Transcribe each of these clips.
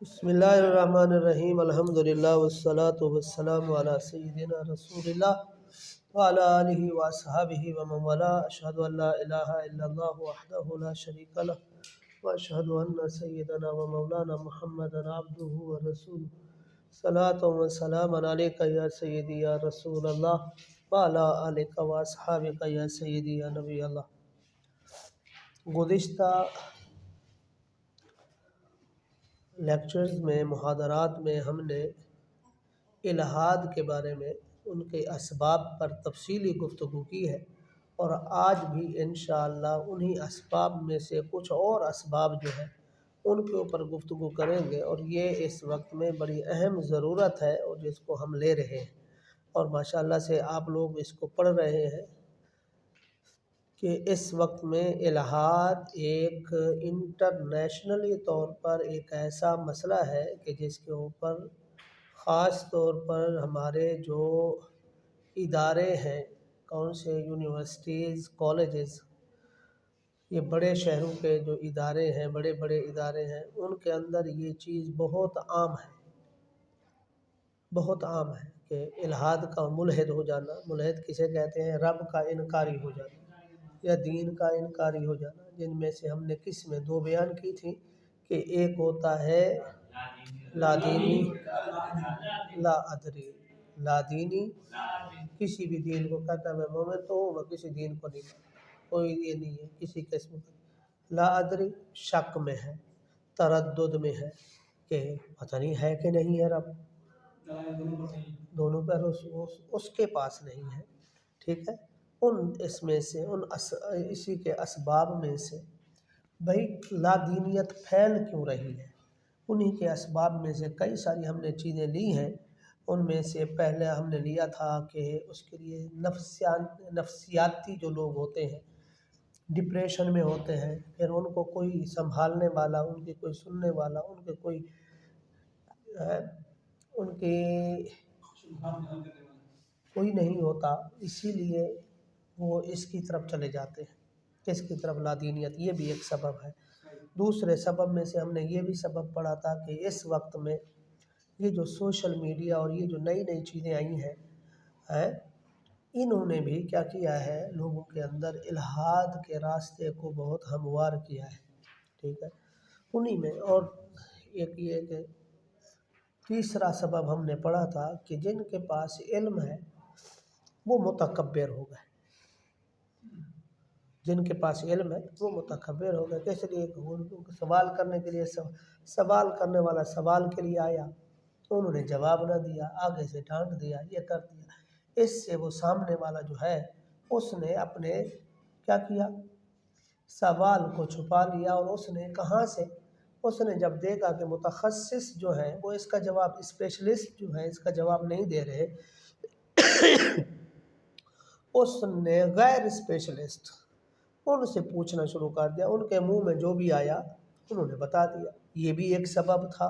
بسم اللہ الرحمن الرحیم الحمدللہ والصلاة والسلام علی سیدنا رسول اللہ وعلی آلہ واصحابہ ومن والاہ اشہد ان لا الہ الا اللہ وحدہ لا شریک لہ واشہد ان سیدنا ومولانا محمدا عبدہ ورسولہ صلاۃ وسلام علیک یا سیدی یا رسول اللہ وعلی آلک واصحابک یا سیدی یا نبی اللہ۔ گزشتہ لیکچرز میں محاضرات میں ہم نے الحاد کے بارے میں ان کے اسباب پر تفصیلی گفتگو کی ہے، اور آج بھی انشاءاللہ انہی اسباب میں سے کچھ اور اسباب جو ہیں ان کے اوپر گفتگو کریں گے، اور یہ اس وقت میں بڑی اہم ضرورت ہے اور جس کو ہم لے رہے ہیں، اور ماشاءاللہ سے آپ لوگ اس کو پڑھ رہے ہیں کہ اس وقت میں الحاد ایک انٹرنیشنلی طور پر ایک ایسا مسئلہ ہے کہ جس کے اوپر خاص طور پر ہمارے جو ادارے ہیں، کون سے یونیورسٹیز، کالجز، یہ بڑے شہروں کے جو ادارے ہیں، بڑے بڑے ادارے ہیں، ان کے اندر یہ چیز بہت عام ہے، بہت عام ہے کہ الحاد کا ملحد ہو جانا۔ ملحد کسے کہتے ہیں؟ رب کا انکاری ہو جانا یا دین کا انکاری ہو جانا، جن میں سے ہم نے قسمیں دو بیان کی تھی کہ ایک ہوتا ہے لا دینی، لا ادری۔ لا دینی کسی بھی دین کو کہتا ہے میں مومن تو ہوں، میں کسی دین کو نہیں مانتا، کوئی یہ نہیں ہے کسی قسم کا۔ لا ادری شک میں ہے، تردد میں ہے کہ پتہ نہیں ہے کہ نہیں ہے رب، دونوں پر اس کے پاس نہیں ہے، ٹھیک ہے۔ اس میں سے اسی کے اسباب میں سے بھئی لا دینیت پھیل کیوں رہی ہے، انہی کے اسباب میں سے کئی ساری ہم نے چیزیں لی ہیں۔ ان میں سے پہلے ہم نے لیا تھا کہ اس کے لیے نفسیاتی جو لوگ ہوتے ہیں، ڈپریشن میں ہوتے ہیں، پھر ان کو کوئی سنبھالنے والا، ان کی کوئی سننے والا، ان کے کوئی نہیں ہوتا، اسی لیے وہ اس کی طرف چلے جاتے ہیں۔ کس کی طرف؟ لا دینیت، یہ بھی ایک سبب ہے۔ دوسرے سبب میں سے ہم نے یہ بھی سبب پڑھا تھا کہ اس وقت میں یہ جو سوشل میڈیا اور یہ جو نئی نئی چیزیں آئی ہیں، انہوں نے بھی کیا کیا ہے، لوگوں کے اندر الحاد کے راستے کو بہت ہموار کیا ہے، ٹھیک ہے۔ انہی میں اور ایک یہ کہ تیسرا سبب ہم نے پڑھا تھا کہ جن کے پاس علم ہے وہ متکبر ہو گئے، جن کے پاس علم ہے وہ متکبر ہو گئے۔ کس لیے؟ سوال کرنے کے لیے سوال کرنے والا سوال کے لیے آیا تو انہوں نے جواب نہ دیا، آگے سے ڈانٹ دیا، یہ کر دیا۔ اس سے وہ سامنے والا جو ہے اس نے اپنے کیا کیا، سوال کو چھپا لیا، اور اس نے کہاں سے، اس نے جب دیکھا کہ متخصص جو ہیں وہ اس کا جواب، اسپیشلسٹ جو ہیں اس کا جواب نہیں دے رہے، اس نے غیر اسپیشلسٹ ان سے پوچھنا شروع کر دیا، ان کے منہ میں جو بھی آیا انہوں نے بتا دیا۔ یہ بھی ایک سبب تھا،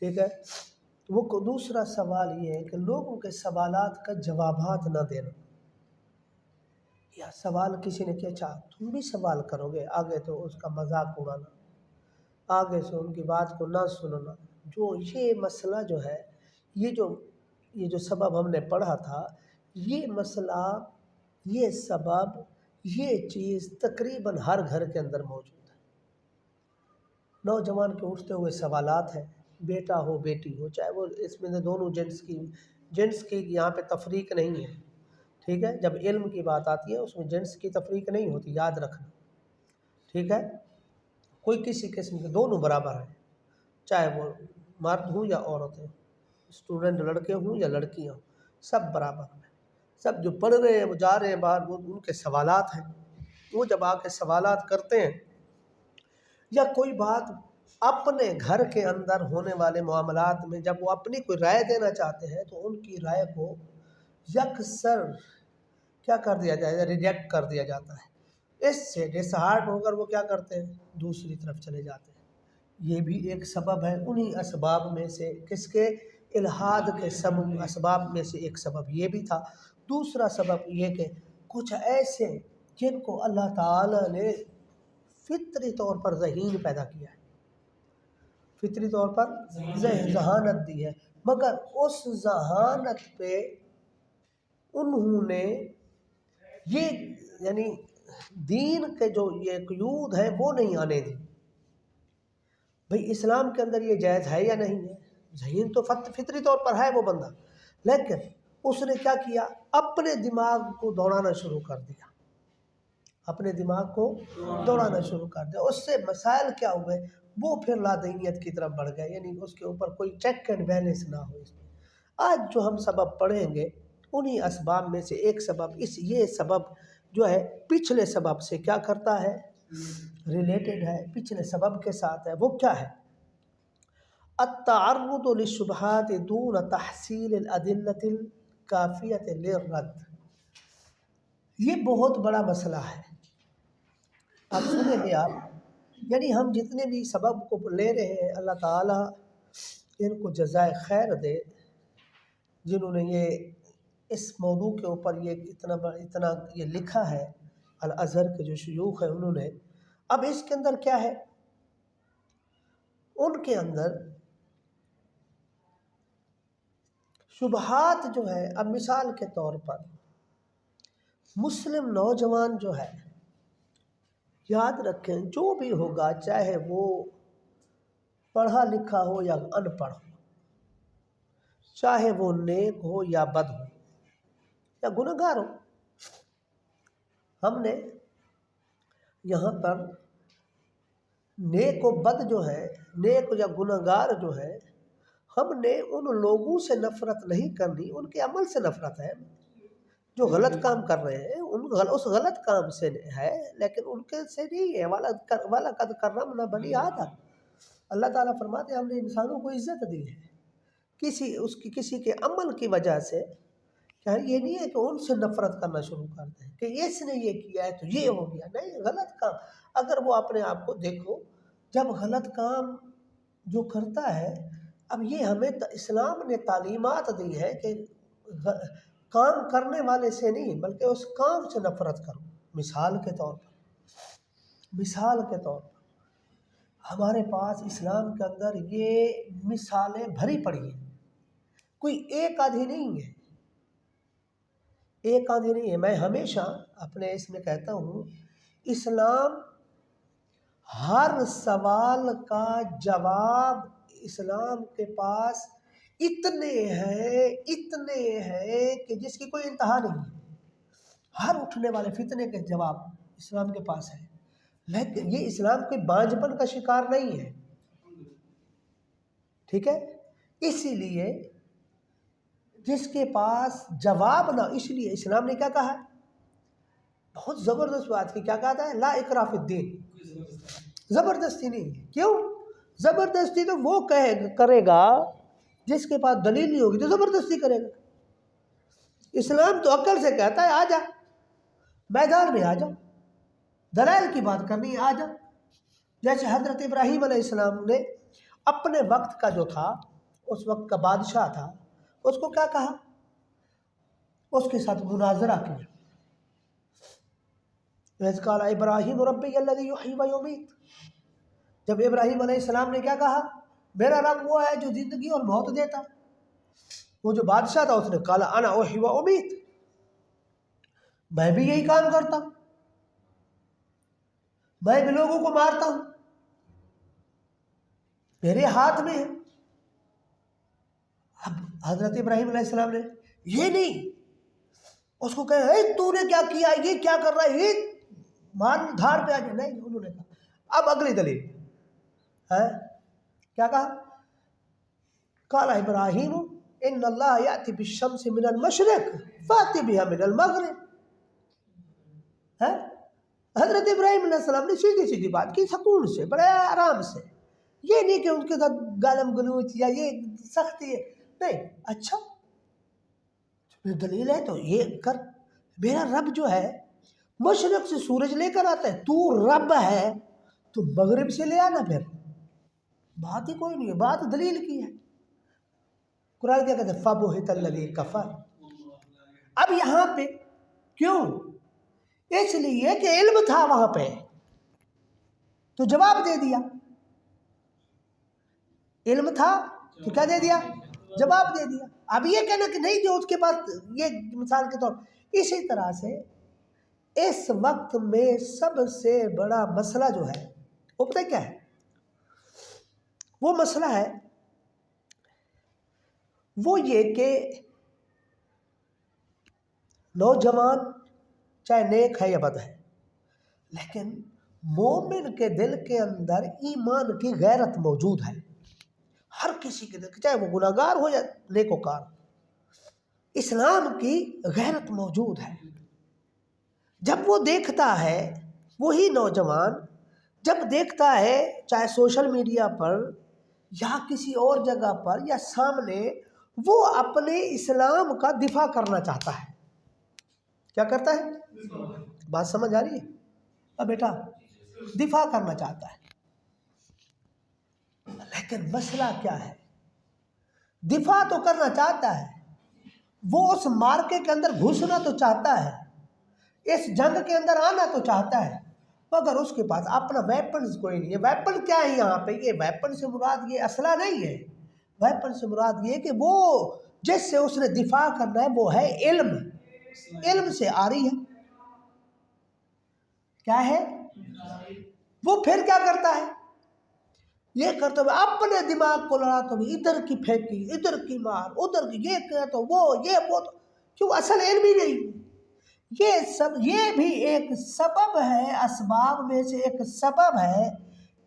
ٹھیک ہے۔ وہ دوسرا سوال یہ ہے کہ لوگوں کے سوالات کا جوابات نہ دینا، یا سوال کسی نے کیا چاہا تم بھی سوال کرو گے، آگے تو اس کا مذاق اڑانا، آگے سے ان کی بات کو نہ سننا۔ جو یہ مسئلہ جو ہے، یہ جو سبب ہم نے پڑھا تھا، یہ مسئلہ، یہ سبب، یہ چیز تقریباً ہر گھر کے اندر موجود ہے۔ نوجوان کے اٹھتے ہوئے سوالات ہیں، بیٹا ہو بیٹی ہو، چاہے وہ اس میں دونوں جنس کی یہاں پہ تفریق نہیں ہے، ٹھیک ہے۔ جب علم کی بات آتی ہے اس میں جنس کی تفریق نہیں ہوتی، یاد رکھنا، ٹھیک ہے۔ کوئی کسی قسم کے، دونوں برابر ہیں، چاہے وہ مرد ہوں یا عورت ہیں، اسٹوڈنٹ لڑکے ہوں یا لڑکیاں ہوں، سب برابر ہیں۔ سب جو پڑھ رہے ہیں وہ جا رہے ہیں باہر، وہ ان کے سوالات ہیں، وہ جب آ کے سوالات کرتے ہیں یا کوئی بات اپنے گھر کے اندر ہونے والے معاملات میں جب وہ اپنی کوئی رائے دینا چاہتے ہیں تو ان کی رائے کو یکسر کیا کر دیا جائے گا، ریجیکٹ کر دیا جاتا ہے۔ اس سے ڈس ہارٹ ہو کر وہ کیا کرتے ہیں، دوسری طرف چلے جاتے ہیں۔ یہ بھی ایک سبب ہے انہی اسباب میں سے، کس کے؟ الحاد کے سبب، اسباب میں سے ایک سبب یہ بھی تھا۔ دوسرا سبب یہ کہ کچھ ایسے جن کو اللہ تعالیٰ نے فطری طور پر ذہین پیدا کیا ہے، فطری طور پر ذہانت دی ہے، مگر اس ذہانت پہ انہوں نے یہ یعنی دین کے جو یہ قیود ہے وہ نہیں آنے دی۔ بھئی اسلام کے اندر یہ جائز ہے یا نہیں ہے؟ ذہین تو فطری طور پر ہے وہ بندہ، لیکن اس نے کیا کیا؟ اپنے دماغ کو دوڑانا شروع کر دیا، اپنے دماغ کو دوڑانا شروع کر دیا۔ اس سے مسائل کیا ہوئے؟ وہ پھر لادینیت کی طرف بڑھ گئے، یعنی اس کے اوپر کوئی چیک اینڈ بیلنس نہ ہو۔ اس میں آج جو ہم سبب پڑھیں گے انہی اسباب میں سے ایک سبب یہ سبب جو ہے پچھلے سبب سے کیا کرتا ہے؟ ریلیٹڈ ہے، پچھلے سبب کے ساتھ ہے۔ وہ کیا ہے؟ التعرض للشبہات دون تحصیل الادلۃ الکافیۃ للرد۔ یہ بہت بڑا مسئلہ ہے۔ اب سنیں گے آپ، یعنی ہم جتنے بھی سبب کو لے رہے ہیں اللہ تعالیٰ ان کو جزائے خیر دے، جنہوں نے یہ اس موضوع کے اوپر یہ اتنا یہ لکھا ہے، الازہر کے جو شیوخ ہیں انہوں نے۔ اب اس کے اندر کیا ہے؟ ان کے اندر شبہات جو ہے، اب مثال کے طور پر مسلم نوجوان جو ہے، یاد رکھیں جو بھی ہوگا چاہے وہ پڑھا لکھا ہو یا ان پڑھ ہو، چاہے وہ نیک ہو یا بد ہو یا گنہگار ہو، ہم نے یہاں پر نیک و بد جو ہے، نیک یا گنہگار جو ہے، ہم نے ان لوگوں سے نفرت نہیں کرنی، ان کے عمل سے نفرت ہے جو غلط کام کر رہے ہیں، اس غلط کام سے ہے، لیکن ان کے سے نہیں ہے۔ وَلَقَدْ كَرَّمْنَا بَنِي آدَمَ، اللہ تعالیٰ فرماتے ہیں ہم نے انسانوں کو عزت دی ہے، کسی کے عمل کی وجہ سے۔ یہ نہیں ہے کہ ان سے نفرت کرنا شروع کر دیں کہ اس نے یہ کیا ہے تو یہ ہو گیا، نہیں، غلط کام۔ اگر وہ اپنے آپ کو دیکھو، جب غلط کام جو کرتا ہے، اب یہ ہمیں اسلام نے تعلیمات دی ہے کہ کام کرنے والے سے نہیں بلکہ اس کام سے نفرت کرو۔ مثال کے طور پر ہمارے پاس اسلام کے اندر یہ مثالیں بھری پڑی ہیں، کوئی ایک آدھی نہیں ہے، ایک آدھی نہیں ہے۔ میں ہمیشہ اپنے اس میں کہتا ہوں، اسلام ہر سوال کا جواب اسلام کے پاس اتنے ہیں کہ جس کی کوئی انتہا نہیں ہے۔ ہر اٹھنے والے فتنے کے جواب اسلام کے پاس ہے، لیکن یہ اسلام کوئی بانجھپن کا شکار نہیں ہے، ٹھیک ہے؟ اسی لیے جس کے پاس جواب نہ، اس لیے اسلام نے کیا کہا ہے؟ بہت زبردست بات کی، کیا کہتا ہے؟ لا اکراہ فی الدین، زبردستی نہیں۔ کیوں؟ زبردستی تو وہ کرے گا جس کے پاس دلیل نہیں ہوگی تو زبردستی کرے گا۔ اسلام تو عقل سے کہتا ہے آ جا، میدان میں آ جا، دلائل کی بات کرنی ہے، آ جا۔ جیسے حضرت ابراہیم علیہ السلام نے اپنے وقت کا جو تھا، اس وقت کا بادشاہ تھا، اس کو کیا کہا؟ اس کے ساتھ مناظرہ کیا۔ وَإِذْ قَالَ إِبْرَاهِيمُ رَبِّيَ الَّذِي يُحْيِي وَيُمِيتُ، جب ابراہیم علیہ السلام نے کیا کہا؟ میرا رب وہ ہے جو زندگی اور موت دیتا ہے۔ وہ جو بادشاہ تھا اس نے قَالَ أَنَا أُحْيِي وَأُمِيتُ، میں بھی یہی کام کرتا ہوں، میں بھی لوگوں کو مارتا ہوں، میرے ہاتھ میں ہے۔ اب حضرت ابراہیم علیہ السلام نے یہ نہیں اس کو کہا اے تو نے کیا کیا، یہ کیا کر رہا ہے، مار دھار پہ آ جائے، نہیں، انہوں نے کہا اب اگلی دلیل ہے، کیا کہا؟ قال ابراہیم ان اللہ یأتی بالشمس من المشرق فأتی بها من المغرب۔ حضرت ابراہیم علیہ السلام نے سیدھی بات کی، سکون سے، بڑے آرام سے، یہ نہیں کہ ان کے ساتھ گالم گلوچ یا یہ سختی ہے، نہیں، اچھا دلیل ہے تو یہ کر۔ میرا رب جو ہے مشرق سے سورج لے کر آتا ہے، تو رب ہے تو مغرب سے لے آنا، پھر بات ہی کوئی نہیں ہے، بات دلیل کی ہے۔ قرآن کیا کہتے ہیں؟ فَبُہِتَ الَّذِي كَفَرَ۔ اب یہاں پہ کیوں؟ اس لیے کہ علم تھا وہاں پہ تو جواب دے دیا۔ علم تھا تو کیا دے دیا؟ جواب دے دیا. اب یہ کہنا کہ نہیں جو اس کے پاس، یہ مثال کے طور اسی طرح سے اس وقت میں سب سے بڑا مسئلہ جو ہے وہ پتہ کیا ہے؟ وہ مسئلہ ہے وہ یہ کہ نوجوان چاہے نیک ہے یا بد ہے، لیکن مومن کے دل کے اندر ایمان کی غیرت موجود ہے. ہر کسی کے دل، چاہے وہ گناہگار ہو یا نیکوکار، اسلام کی غیرت موجود ہے. جب وہ دیکھتا ہے، وہی نوجوان جب دیکھتا ہے چاہے سوشل میڈیا پر یا کسی اور جگہ پر یا سامنے، وہ اپنے اسلام کا دفاع کرنا چاہتا ہے. کیا کرتا ہے؟ بات سمجھ آ رہی ہے؟ اب بیٹا دفاع کرنا چاہتا ہے، لیکن مسئلہ کیا ہے؟ دفاع تو کرنا چاہتا ہے، وہ اس مارکے کے اندر گھسنا تو چاہتا ہے، اس جنگ کے اندر آنا تو چاہتا ہے، مگر اس کے پاس اپنا ویپنز کوئی نہیں ہے. ویپن کیا ہے یہاں پہ؟ یہ ویپن سے مراد یہ اسلحہ نہیں ہے. ویپن سے مراد یہ کہ وہ جس سے اس نے دفاع کرنا ہے وہ ہے علم. علم سے آ رہی ہے. کیا ہے؟ وہ پھر کیا کرتا ہے؟ یہ کرتے ہوئے اپنے دماغ کو لڑاتے ہوئے ادھر کی پھینکی، ادھر کی مار، ادھر کی، یہ کہ تو وہ، یہ وہ، کیوں؟ اصل علم ہی نہیں. یہ بھی ایک سبب ہے، اسباب میں سے ایک سبب ہے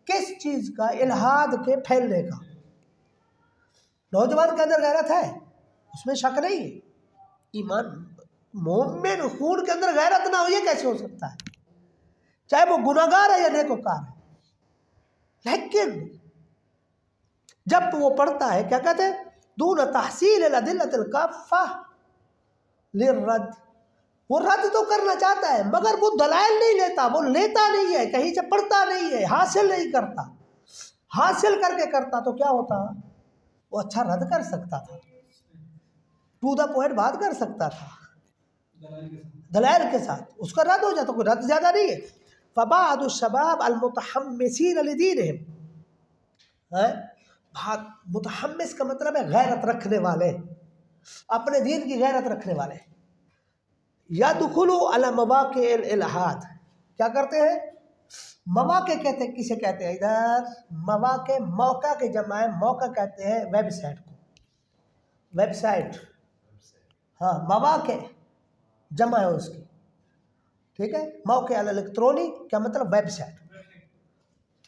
کس چیز کا؟ الحاد کے پھیلنے کا. نوجوان کے اندر غیرت ہے، اس میں شک نہیں ہے. ایمان مومن خون کے اندر غیرت نہ ہو، یہ کیسے ہو سکتا ہے؟ چاہے وہ گناہگار ہے یا نیکوکار ہے. لیکن جب وہ پڑھتا ہے، کیا کہتے ہیں؟ دون تحصیل الادلۃ الکافہ للرد. وہ رد تو کرنا چاہتا ہے مگر وہ دلائل نہیں لیتا، وہ لیتا نہیں ہے، کہیں سے پڑھتا نہیں ہے، حاصل نہیں کرتا. حاصل کر کے کرتا تو کیا ہوتا؟ وہ اچھا رد کر سکتا تھا، ٹو دا پوائنٹ بات کر سکتا تھا دلائل کے ساتھ، اس کا رد ہو جاتا. کوئی رد زیادہ نہیں ہے. فبعض الشباب المتحمسین لدینہم، متحمس کا مطلب ہے غیرت رکھنے والے، اپنے دین کی غیرت رکھنے والے. یدخلوا علی مواقع الالحاد. کیا کرتے ہیں؟ مواقع کہتے ہیں. کسے کہتے ہیں؟ ادھر مواقع، موقع کے جمع ہے، موقع کہتے ہیں ویب سائٹ کو. ویب سائٹ، ہاں، مواقع جمع ہے اس کی، ٹھیک ہے. موقع الیکٹرونک کیا مطلب؟ ویب سائٹ،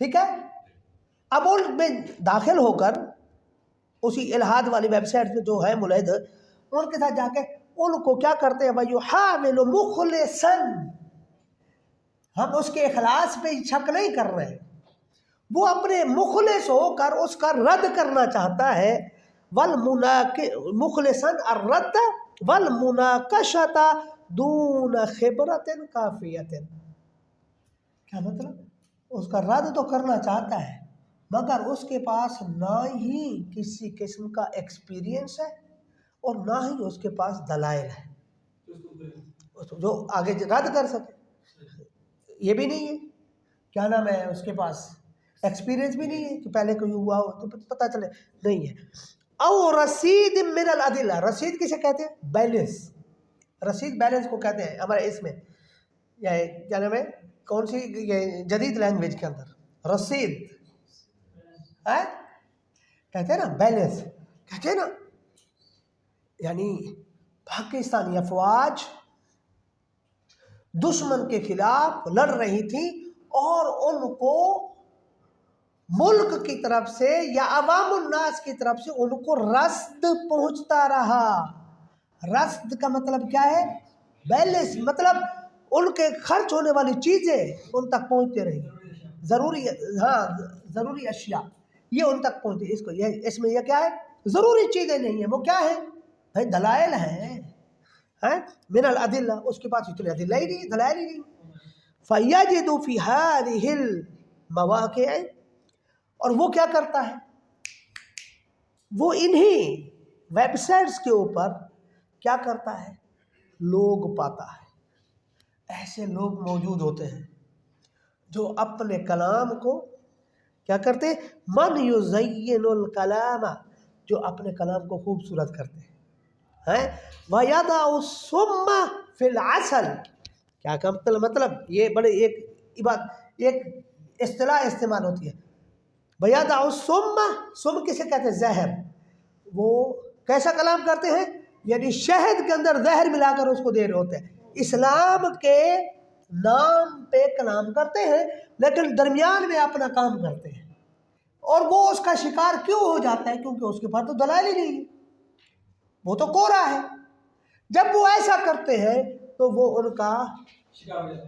ٹھیک ہے. اب ان میں داخل ہو کر اسی الحاد والی ویب سائٹ پہ جو ہے ملحد، ان کے ساتھ جا کے ان کو کیا کرتے ہیں؟ وَيُحَاوِلُ مُخْلِصًا. ہم اس کے اخلاص پہ شک نہیں کر رہے، وہ اپنے مخلص ہو کر اس کا رد کرنا چاہتا ہے. مخلصًا الرد والمناقشة دون خبرة کافیة. کیا مطلب؟ اس کا رد تو کرنا چاہتا ہے مگر اس کے پاس نہ ہی کسی قسم کا ایکسپیرینس ہے اور نہ ہی اس کے پاس دلائل ہے جو آگے رد کر سکے. یہ بھی نہیں ہے، کیا نام ہے، اس کے پاس ایکسپیرینس بھی نہیں ہے کہ پہلے کوئی ہوا ہو تو پتہ چلے، نہیں ہے. او رسید من الادلہ. رسید کسے کہتے ہیں؟ بیلنس. رسید بیلنس کو کہتے ہیں ہمارے اس میں، یا کیا نام ہے، کون سی یہ جدید لینگویج کے اندر رسید کہتے ہیں نا، بیلنس کہتے ہیں نا. یعنی پاکستانی افواج دشمن کے خلاف لڑ رہی تھی اور ان کو ملک کی طرف سے یا عوام الناس کی طرف سے ان کو رصد پہنچتا رہا. رصد کا مطلب کیا ہے؟ بیلنس، مطلب ان کے خرچ ہونے والی چیزیں ان تک پہنچتے رہی، ضروری، ہاں ضروری اشیاء یہ ان تک پہنچے. اس کو یہ، اس میں یہ کیا ہے؟ ضروری چیزیں نہیں ہیں. وہ کیا ہے بھائی؟ دلائل ہیں من الادلہ. اس کے پاس اتنے ادلہ ہی نہیں، دلائل ہی نہیں. فَيَجِدُ فِي هَذِهِ الْمَوَاقِعِ. اور وہ کیا کرتا ہے؟ وہ انہی ویب سائٹس کے اوپر کیا کرتا ہے؟ لوگ پاتا ہے. ایسے لوگ موجود ہوتے ہیں جو اپنے کلام کو کیا کرتے ہیں؟ من یزین الکلام، جو اپنے کلام کو خوبصورت کرتے ہیں، وَيَضَعُ السُّمَّ فِي الْعَسَلِ، کیا مطلب یہ بڑے ایک اصطلاح استعمال ہوتی ہے، وَيَضَعُ السُّمَّ، سم کسے کہتے ہیں؟ زہر۔ وہ کیسا کلام کرتے ہیں؟ یعنی شہد کے اندر زہر ملا کر اس کو دے رہے ہوتے ہیں، اسلام کے نام پہ کلام کرتے ہیں لیکن درمیان میں اپنا کام کرتے ہیں، اور وہ اس کا شکار کیوں ہو جاتا ہے؟ کیونکہ اس کے پاس تو دلائل ہی نہیں ہے، وہ تو کوڑا ہے۔ جب وہ ایسا کرتے ہیں تو وہ ان کا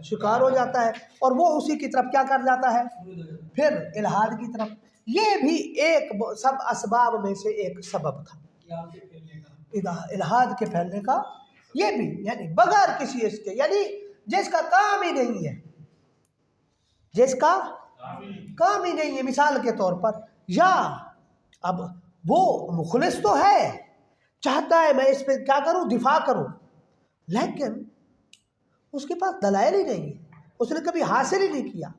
شکار ہو جاتا ہے، اور وہ اسی کی طرف کیا کر جاتا ہے؟ پھر الحاد کی طرف۔ یہ بھی ایک سب اسباب میں سے ایک سبب تھا الحاد کے پھیلنے کا، یہ بھی یعنی بغیر کسی اس کے، یعنی جس کا کام ہی نہیں ہے، جس کا کام ہی نہیں ہے، مثال کے طور پر، یا اب وہ مخلص تو ہے، چاہتا ہے میں اس پہ کیا کروں؟ دفاع کروں، لیکن اس کے پاس دلائل ہی نہیں ہے، اس نے کبھی حاصل ہی نہیں کیا،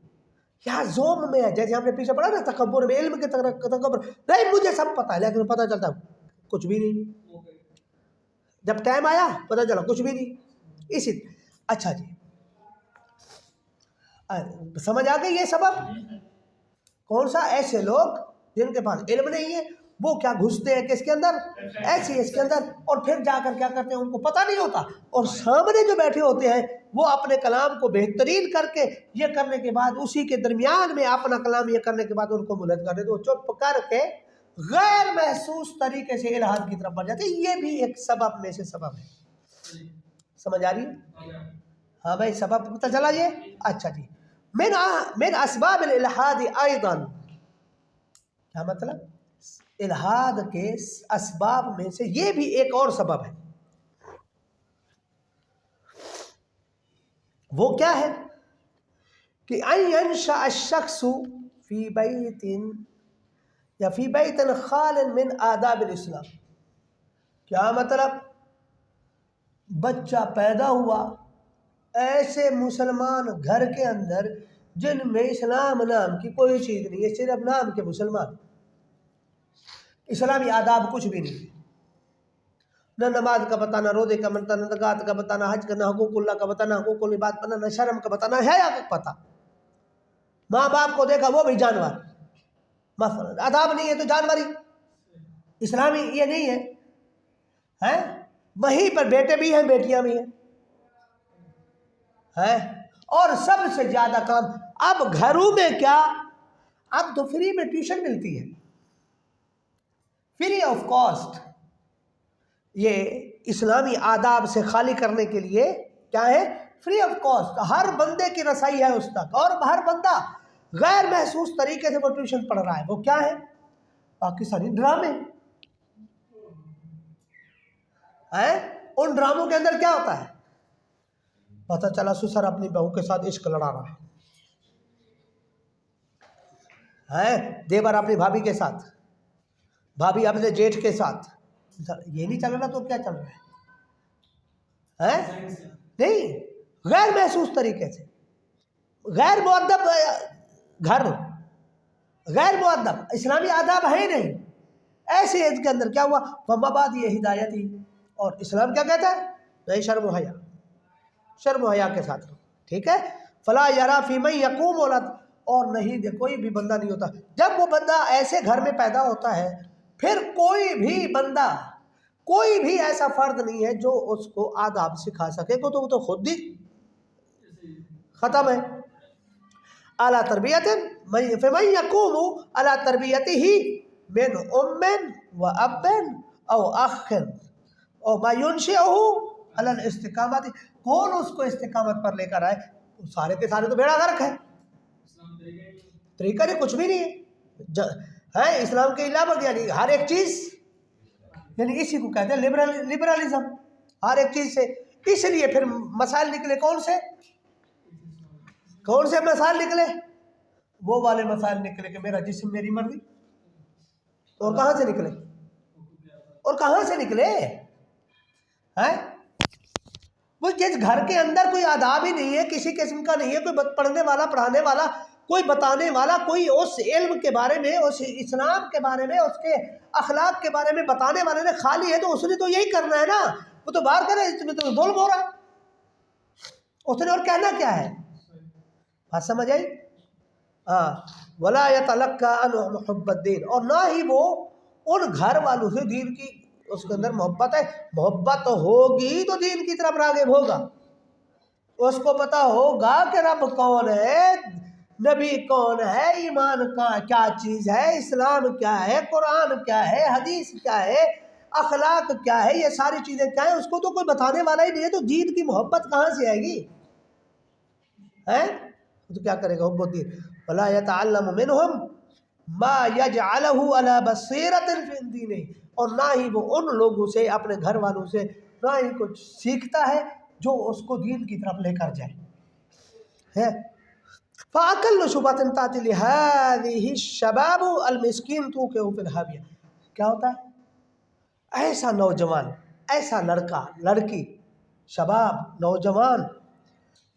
یا زوم میں ہے، جیسے ہم نے پیچھے پڑھا نا تکبر میں، علم کے تکبر، نہیں مجھے سب پتا ہے، لیکن پتہ چلتا کچھ بھی نہیں، جب ٹائم آیا پتہ چلا کچھ بھی نہیں۔ اسی اچھا جی، سمجھ آ گئی یہ سبب کون سا؟ ایسے لوگ جن کے پاس علم نہیں ہے، وہ کیا گھستے ہیں کس کے اندر؟ ایسے اس کے اندر، اور پھر جا کر کیا کرتے ہیں؟ ان کو پتہ نہیں ہوتا، اور سامنے جو بیٹھے ہوتے ہیں وہ اپنے کلام کو بہترین کر کے یہ کرنے کے بعد، اسی کے درمیان میں اپنا کلام یہ کرنے کے بعد ان کو ملحد کر دیتے، وہ چپ کر کے غیر محسوس طریقے سے الحاد کی طرف بڑھ جاتے ہیں۔ یہ بھی ایک سبب میں سے سبب ہے، سمجھ آ رہی ہے؟ ہاں بھائی، سبب پتہ چلا یہ؟ اچھا جی، من اسباب الالحاد ایضا، کیا مطلب؟ الحاد کے اسباب میں سے یہ بھی ایک اور سبب ہے، وہ کیا ہے؟ کہ ان ينشأ الشخص فی بیت یا فی بیت خال من آداب الاسلام، کیا مطلب؟ بچہ پیدا ہوا ایسے مسلمان گھر کے اندر جن میں اسلام نام کی کوئی چیز نہیں ہے، صرف نام کے مسلمان، اسلامی آداب کچھ بھی نہیں، نہ نماز کا پتہ، نہ روزے کا پتہ، نہ زکوٰۃ کا پتہ، نہ حج کا، نہ حقوق اللہ کا پتہ، نہ حقوق العباد کا پتہ، نہ شرم کا پتہ، نہ حیا کا پتہ، ماں باپ کو دیکھا وہ بھی جانور، مثلا آداب نہیں ہے تو جانوری، اسلامی یہ نہیں ہے، وہیں پر بیٹے بھی ہیں بیٹیاں بھی ہیں، اور سب سے زیادہ کام اب گھروں میں کیا؟ اب تو فری میں ٹیوشن ملتی ہے، فری آف کاسٹ، یہ اسلامی آداب سے خالی کرنے کے لیے کیا ہے؟ فری آف کاسٹ، ہر بندے کی رسائی ہے اس تک، اور ہر بندہ غیر محسوس طریقے سے وہ ٹیوشن پڑھ رہا ہے۔ وہ کیا ہے؟ پاکستانی ڈرامے، ان ڈراموں کے اندر کیا ہوتا ہے؟ پتہ چلا سسر اپنی بہو کے ساتھ عشق لڑا رہا ہے، دیور اپنی بھابھی کے ساتھ، بھابھی اپنے جیٹھ کے ساتھ، یہ نہیں چل رہا تو کیا چل رہا ہے؟ نہیں، غیر محسوس طریقے سے، غیر مؤدب گھر، غیر مؤدب، اسلامی آداب ہے نہیں، ایسے عید کے اندر کیا ہوا؟ وَمَبَادِئِ یہ ہدایت ہی، اور اسلام کیا کہتا ہے؟ نہیں، شرم و حیا، شرم و حیا کے ساتھ، ٹھیک ہے؟ فَلَا يَرَى فِي مَن يَقُومُ وَلَا، اور نہیں کوئی بھی بندہ نہیں ہوتا، جب وہ بندہ ایسے گھر میں پیدا ہوتا ہے پھر کوئی بھی بندہ، کوئی بھی ایسا فرد نہیں ہے جو اس کو آداب سکھا سکے، تو وہ تو خود ہی ختم ہے۔ اعلیٰ تربیت فمن یقوم اعلیٰ تربیتہ من ام و اب او اخ او ما ینشئہ علی الاستقامت، کون اس کو استقامت پر لے کر آئے؟ سارے کے سارے تو بیڑا غرق ہے، طریقہ نہیں، کچھ بھی نہیں ہے اسلام کے علاوہ، یعنی ہر ایک چیز، یعنی اسی کو کہتے ہیں لبرلزم، ہر ایک چیز سے۔ اس لیے پھر مسائل نکلے کون سے مسائل نکلے؟ وہ والے مسائل نکلے کہ میرا جسم میری مرضی، اور کہاں سے نکلے؟ وہ جس گھر کے اندر کوئی آداب ہی نہیں ہے، کسی قسم کا نہیں ہے، کوئی پڑھنے والا پڑھانے والا کوئی بتانے والا، کوئی اس علم کے بارے میں، اس اسلام کے بارے میں، اس کے اخلاق کے بارے میں بتانے والے نے خالی ہے تو اس نے تو یہی کرنا ہے نا، وہ تو باہر کرے، اس میں تو ظلم ہو رہا ہے، اس نے اور کہنا کیا ہے؟ بات سمجھ آئی؟ ہاں، ولا يتلقى عنه محب الدین، اور نہ ہی وہ ان گھر والوں سے دین کی اس کے اندر محبت ہے، محبت ہوگی تو دین کی طرف راغب ہوگا، اس کو پتا ہوگا کہ رب کون ہے، نبی کون ہے، ایمان کا کیا چیز ہے، اسلام کیا ہے، قرآن کیا ہے، حدیث کیا ہے، اخلاق کیا ہے، یہ ساری چیزیں کیا ہیں، اس کو تو کوئی بتانے والا ہی نہیں ہے، تو دین کی محبت کہاں سے آئے گی؟ ہے تو کیا کرے گا؟ حب الدین ولا يتعلم منهم ما يجعله على بصيرة في دینه، اور نہ ہی وہ ان لوگوں سے، اپنے گھر والوں سے نہ ہی کچھ سیکھتا ہے جو اس کو دین کی طرف لے کر جائے ہے۔ فَأَقَلُّ شُبْهَةٍ تَأْتِي لِهَٰذِهِ الشَّبَابُ الْمِسْكِينُ تُوقِعُ فِي الْحَاوِيَةِ، کیا ہوتا ہے؟ ایسا نوجوان، ایسا لڑکا لڑکی، شباب نوجوان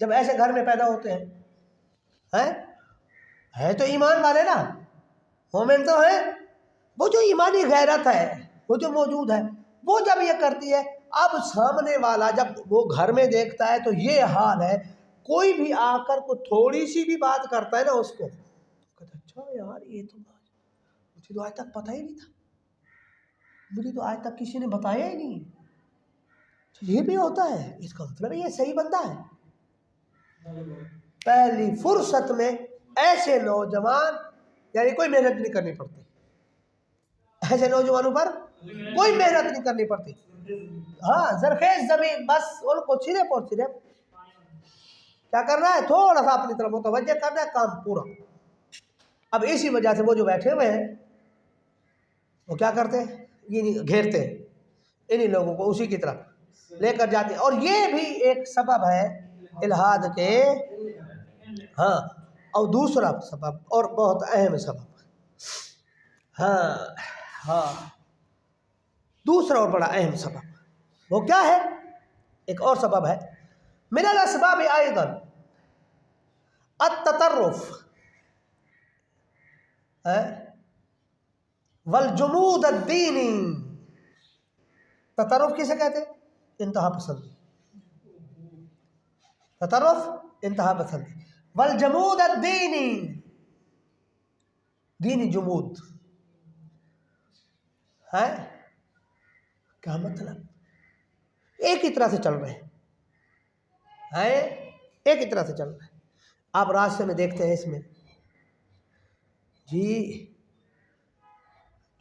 جب ایسے گھر میں پیدا ہوتے ہیں ہے تو ایمان والے نا، مومن تو ہے، وہ جو ایمانی غیرت ہے وہ جو موجود ہے، وہ جب یہ کرتی ہے، اب سامنے والا جب وہ گھر میں دیکھتا ہے تو یہ حال ہے، کوئی بھی آ کر کو تھوڑی سی بھی بات کرتا ہے نا اس کو کہتا ہے اچھا یار یہ تو مجھے تو آج تک پتہ ہی نہیں تھا، مجھے تو آج تک کسی نے بتایا ہی نہیں، یہ بھی ہوتا ہے، اس کا مطلب یہ صحیح بندہ ہے۔ پہلی فرصت میں ایسے نوجوان، یعنی کوئی محنت نہیں کرنی پڑتی، ایسے نوجوانوں پر کوئی محنت نہیں کرنی پڑتی، ہاں زرخیز زمین، بس ان کو صرف اور صرف کیا کرنا ہے؟ تھوڑا سا اپنی طرف متوجہ کرنا ہے، کام پورا۔ اب اسی وجہ سے وہ جو بیٹھے ہوئے ہیں وہ کیا کرتے ہیں؟ یہ گھیرتے ہیں انہی لوگوں کو، اسی کی طرف لے کر جاتے ہیں، اور یہ بھی ایک سبب ہے الہاد کے، ہاں، اور دوسرا سبب اور بہت اہم سبب، ہاں دوسرا اور بڑا اہم سبب وہ کیا ہے؟ ایک اور سبب ہے، من الاسباب ایضا التطرف والجمود الدینی، تطرف کسے کہتے ہیں؟ انتہا پسندی، تطرف انتہا پسندی، والجمود الدینی، دینی جمود ہے، کیا مطلب؟ ایک ہی طرح سے چل رہے ہیں، ایک ہی طرح سے چل رہے ہیں، آپ راستے میں دیکھتے ہیں اس میں جی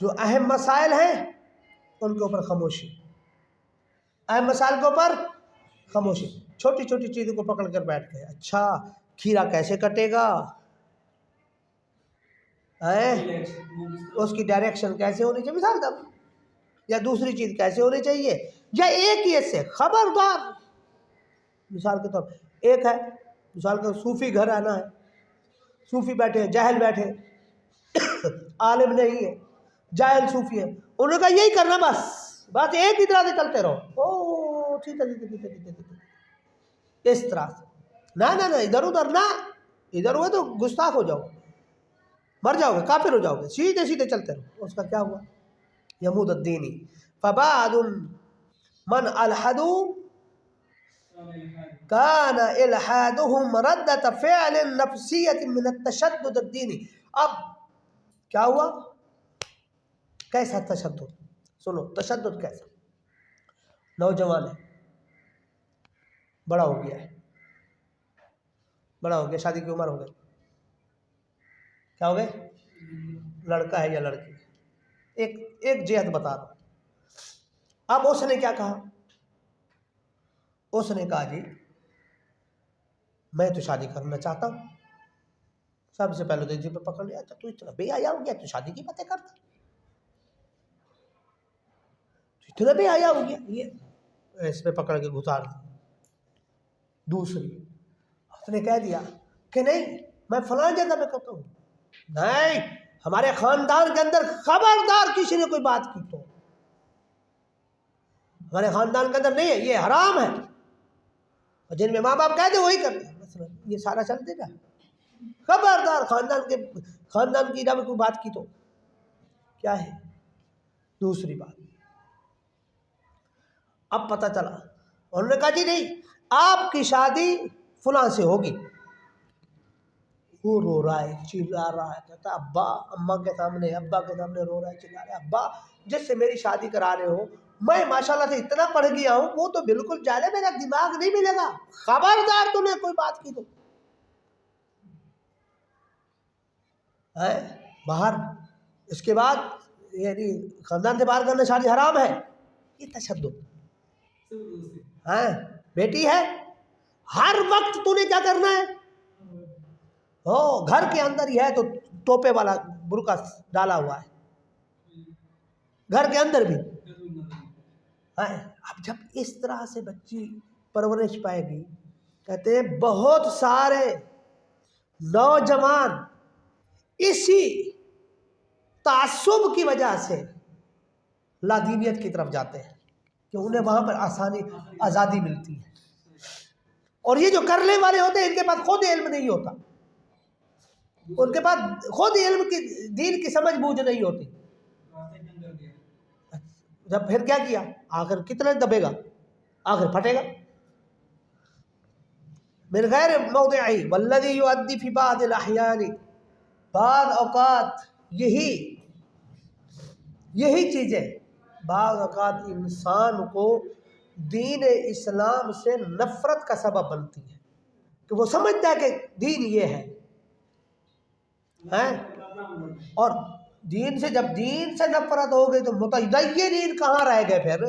جو اہم مسائل ہیں ان کے اوپر خاموشی، اہم مسائل کے اوپر خاموشی، چھوٹی چھوٹی چیزوں کو پکڑ کر بیٹھ گئے، اچھا کھیرا کیسے کٹے گا، اس کی ڈائریکشن کیسے ہونی چاہیے، مثال دم یا دوسری چیز کیسے ہونی چاہیے، یا ایک ہی سے خبردار، مثال کے طور پر ایک ہے، مثال کا صوفی گھر آنا ہے، صوفی بیٹھے ہیں، جاہل بیٹھے عالم نہیں ہے، جاہل صوفی ہے، انہوں نے کہا یہی کرنا، بس ایک ہی طرح سے چلتے رہو، او ٹھیک ہے ٹھیک ہے ٹھیک ہے، اس طرح سے نہ ادھر ادھر نہ، ادھر ہوئے تو گستاخ ہو جاؤ، مر جاؤ گے، کافر ہو جاؤ گے، سیدھے سیدھے چلتے رہو۔ اس کا کیا ہوا؟ یمود الدینی، فبعد من الحدوا كان الحادهم ردة فعل نفسية من التشدد الدینی، اب کیا ہوا؟ کیسا تشدد؟ سنو تشدد کیسا؟ نوجوان ہے، بڑا ہو گیا ہے، بڑا ہو گیا، شادی کی عمر ہو گئی، کیا ہو گئے؟ لڑکا ہے یا لڑکی ہے، ایک جہت بتا رہا ہوں۔ اب اس نے کیا کہا؟ اس نے کہا جی میں تو شادی کرنا چاہتا ہوں، سب سے پہلے تو اسی پہ پکڑ لیا، تو اتنا بے حیا ہو گیا، تو شادی کی باتیں کرتا، اتنا بے حیا ہو گیا، یہ اس پہ پکڑ کے گھسار دیا۔ دوسری اس نے کہہ دیا کہ نہیں میں فلاں جگہ میں کرتا ہوں، نہیں ہمارے خاندان کے اندر خبردار کسی نے کوئی بات کی تو ہمارے خاندان کے اندر نہیں ہے، یہ حرام ہے، اور جن میں ماں باپ کہہ دے وہی کرتے ہیں، مثلا یہ سارا چل دے گا، خبردار خاندان کی جب کوئی بات کی تو کیا ہے. دوسری بات اب پتہ چلا انہوں نے کہا جی نہیں آپ کی شادی فلاں سے ہوگی. وہ رو رہا ہے چلا رہا ہے کہتا ابا اماں کے سامنے ابا کے سامنے رو رہا ہے چلا رہا ہے ابا جس سے میری شادی کرا رہے ہو میں ماشاءاللہ سے اتنا پڑھ گیا ہوں وہ تو بالکل جالے میرا دماغ نہیں ملے گا. خبردار تو نے کوئی بات کی تو باہر. اس کے بعد یعنی خاندان سے باہر کرنا شادی حرام ہے. یہ تشدد بیٹی ہے ہر وقت تو نے کیا کرنا ہے گھر کے اندر ہی ہے تو ٹوپے والا برقع ڈالا ہوا ہے گھر کے اندر بھی. اب جب اس طرح سے بچی پرورش پائے گی کہتے ہیں بہت سارے نوجوان اسی تعصب کی وجہ سے لادینیت کی طرف جاتے ہیں کہ انہیں وہاں پر آزادی ملتی ہے. اور یہ جو کرنے والے ہوتے ہیں ان کے پاس خود علم نہیں ہوتا ان کے پاس خود علم کی دین کی سمجھ بوجھ نہیں ہوتی. جب پھر کیا کیا آخر کتنا دبے گا آخر پھٹے گا. من غیر موضعی والذی یؤدی فی بعض الاحیان بعض اوقات یہی چیزیں بعض اوقات انسان کو دین اسلام سے نفرت کا سبب بنتی ہے کہ وہ سمجھتا ہے کہ دین یہ ہے اور دین سے جب دین سے نفرت ہو گئی تو متدینین کہاں رہ گئے پھر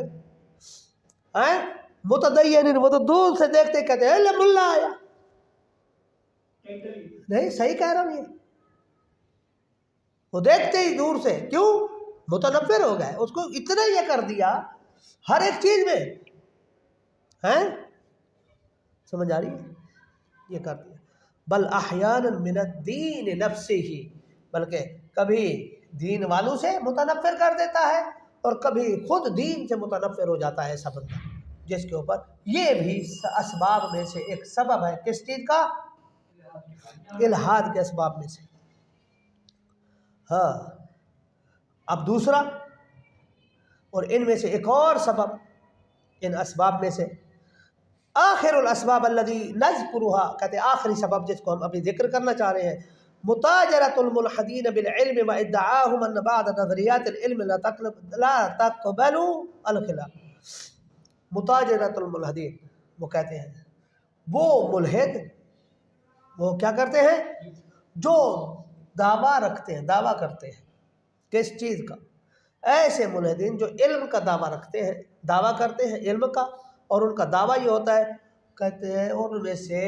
متدینین وہ تو دور سے دیکھتے کہتے ہیں اللہ آیا نہیں صحیح کہہ رہا ہوں یہ وہ دیکھتے ہی دور سے کیوں متنفر ہو گئے اس کو اتنا یہ کر دیا ہر ایک چیز میں سمجھ آ رہی ہے یہ کر دیا. بل احیانا من الدین نفسہ بلکہ کبھی دین والوں سے متنفر کر دیتا ہے اور کبھی خود دین سے متنفر ہو جاتا ہے ایسا بندہ جس کے اوپر یہ بھی اسباب میں سے ایک سبب ہے. کس چیز کا الحاد کے اسباب میں سے. اب دوسرا اور ان میں سے ایک اور سبب ان اسباب میں سے آخر الاسباب الذی نذکرها کہتے آخری سبب جس کو ہم ابھی ذکر کرنا چاہ رہے ہیں متاجرۃ الملحدین بالعلم وادعاهم ان بعض نظریات العلم لا تقبل الخلاف. متاجرۃ الملحدین وہ کہتے ہیں وہ ملحد وہ کیا کرتے ہیں جو دعویٰ رکھتے ہیں دعویٰ کرتے ہیں کس چیز کا ایسے ملحدین جو علم کا دعویٰ رکھتے ہیں دعویٰ کرتے ہیں علم کا اور ان کا دعویٰ یہ ہوتا ہے کہتے ہیں ان میں سے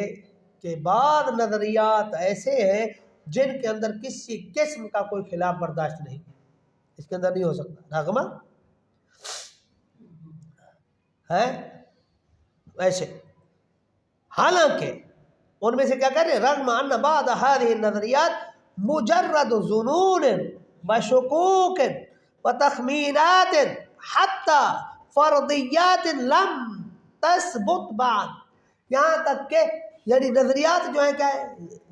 کہ بعض نظریات ایسے ہیں جن کے اندر کسی قسم کا کوئی خلاف برداشت نہیں اس کے اندر نہیں ہو سکتا راغمہ ہے ایسے. حالانکہ ان میں سے کیا کہہ رہے ہیں رغم ان بعض هذه النظریات مجرد ظنون وشکوک وتخمینات حتی فرضیات لم تثبت بعد. یہاں تک کہ یعنی نظریات جو ہیں کیا ہے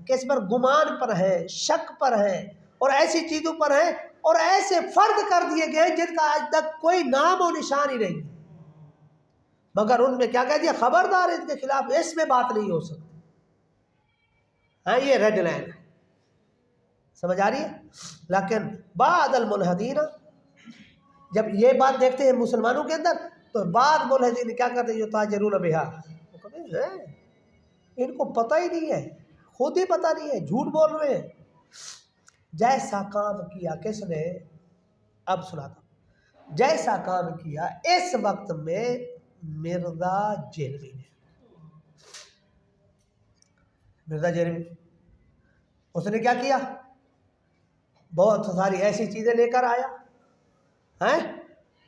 کہ اس پر گمان پر ہیں شک پر ہیں اور ایسی چیزوں پر ہیں اور ایسے فرض کر دیے گئے جن کا آج تک کوئی نام و نشان ہی نہیں مگر ان میں کیا کہہ دیا خبردار ان کے خلاف اس میں بات نہیں ہو سکتی. یہ ریڈ لائن ہے سمجھ آ رہی ہے. لیکن بعض الملحدین جب یہ بات دیکھتے ہیں مسلمانوں کے اندر تو بعض ملحدین کیا کرتے ہیں یتاجرون بہا ان کو پتہ ہی نہیں ہے خود ہی پتہ نہیں ہے جھوٹ بول رہے ہیں. جیسا کام کیا کس نے اب سناتا جیسا کام کیا اس وقت میں مرزا جہلوی نے مرزا جہلوی اس نے کیا کیا بہت ساری ایسی چیزیں لے کر آیا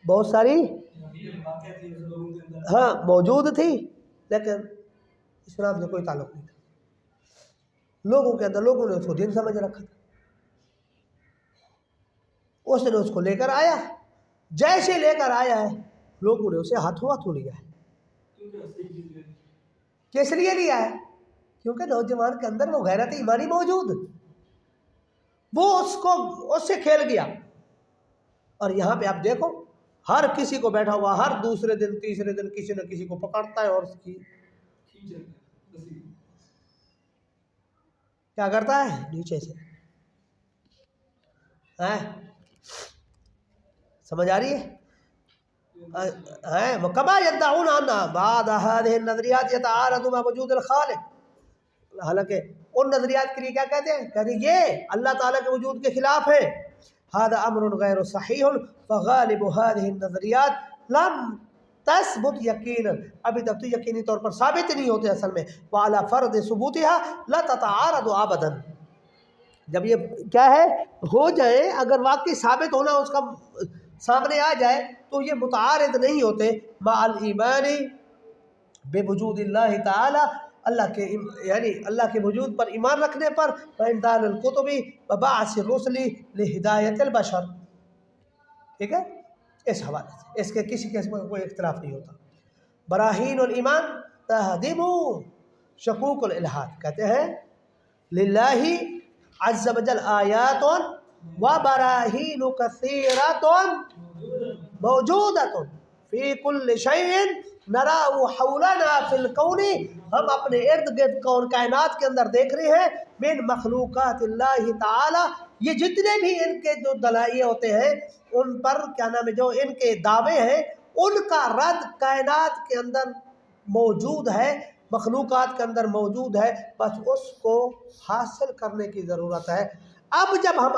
بہت ساری موجود تھی لیکن اسلام سے کوئی تعلق نہیں تھا لوگوں کے اندر لوگوں نے اس کو دین سمجھ رکھا تھا. اس نے اس کو لے کر آیا جیسے لے کر آیا ہے لوگوں نے اسے ہاتھوں ہاتھوں لیا ہے. کس لیے لیا ہے کیونکہ نوجوان کے اندر وہ غیرت ایمانی موجود، وہ اس سے کھیل گیا۔ اور یہاں پہ آپ دیکھو ہر کسی کو بیٹھا ہوا ہر دوسرے دن تیسرے دن کسی نہ کسی کو پکڑتا ہے اور اس کی کیا کرتا ہے نیچے سے۔ سمجھ آ رہی ہے؟ کما یدعون ان بعض هذه النظریات يتعارض مع وجود الخالق، حالانکہ ان نظریات کے لیے کیا کہتے ہیں؟ کہتے ہیں یہ اللہ تعالیٰ کے وجود کے خلاف ہے۔ هذا امر غیر صحیح فغالب هذه النظریات لم تثبت یقینا، ابھی تک تو یقینی طور پر ثابت نہیں ہوتے اصل میں، وعلى فرض ثبوتها لا تتعارض ابدا، جب یہ کیا ہے ہو جائے، اگر واقعی ثابت ہونا اس کا سامنے آ جائے تو یہ متعارض نہیں ہوتے مع الایمان بوجود اللہ تعالی، اللہ کے یعنی اللہ کے وجود پر ایمان رکھنے پر، وانزال الکتب وبعث الرسل لہدایت البشر۔ ٹھیک ہے، اس حوالے سے اس کے کسی قسم کا کوئی اختلاف نہیں ہوتا۔ براہین الایمان تہدم شکوک الالحاد، کہتے ہیں للہ عز وجل آیات و براہین کثیرات موجودۃ فی کل شیء نراہ حولنا فی الکون، ہم اپنے ارد گرد کون کائنات کے اندر دیکھ رہے ہیں، من مخلوقات اللہ تعالی، یہ جتنے بھی ان کے جو دلائل ہوتے ہیں ان پر کیا نام ہے، جو ان کے دعوے ہیں ان کا رد کائنات کے اندر موجود ہے، مخلوقات کے اندر موجود ہے، بس اس کو حاصل کرنے کی ضرورت ہے۔ اب جب ہم